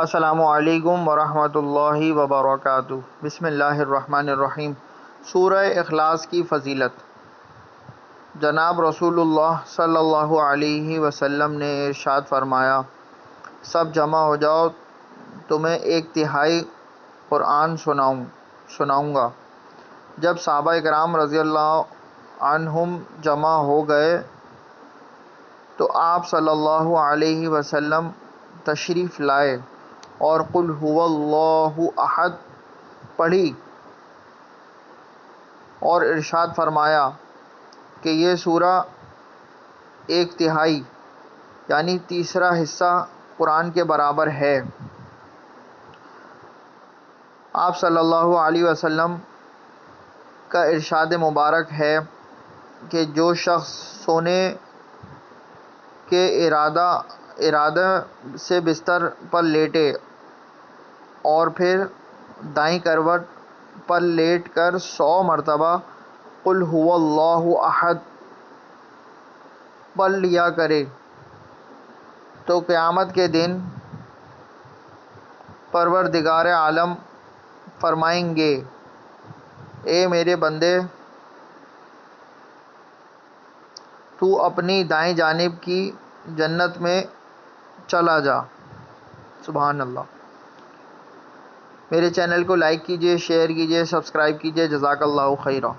السلام علیکم ورحمۃ اللہ وبرکاتہ۔ بسم اللہ الرحمن الرحیم۔ سورہ اخلاص کی فضیلت۔ جناب رسول اللہ صلی اللہ علیہ وسلم نے ارشاد فرمایا، سب جمع ہو جاؤ، تمہیں ایک تہائی قرآن سناؤں گا۔ جب صحابہ کرام رضی اللہ عنہم جمع ہو گئے تو آپ صلی اللہ علیہ وسلم تشریف لائے اور قل هو اللہ احد پڑھی اور ارشاد فرمایا کہ یہ سورہ ایک تہائی یعنی تیسرا حصہ قرآن کے برابر ہے۔ آپ صلی اللہ علیہ وسلم کا ارشاد مبارک ہے کہ جو شخص سونے کے ارادہ سے بستر پر لیٹے اور پھر دائیں کروٹ پر لیٹ کر 100 مرتبہ قل هو اللہ احد پڑھ لیا کرے تو قیامت کے دن پروردگار عالم فرمائیں گے، اے میرے بندے، تو اپنی دائیں جانب کی جنت میں چلا جا۔ سبحان اللہ۔ میرے چینل کو لائک کیجیے، شیئر کیجیے، سبسکرائب کیجیے۔ جزاک اللہ خیرہ۔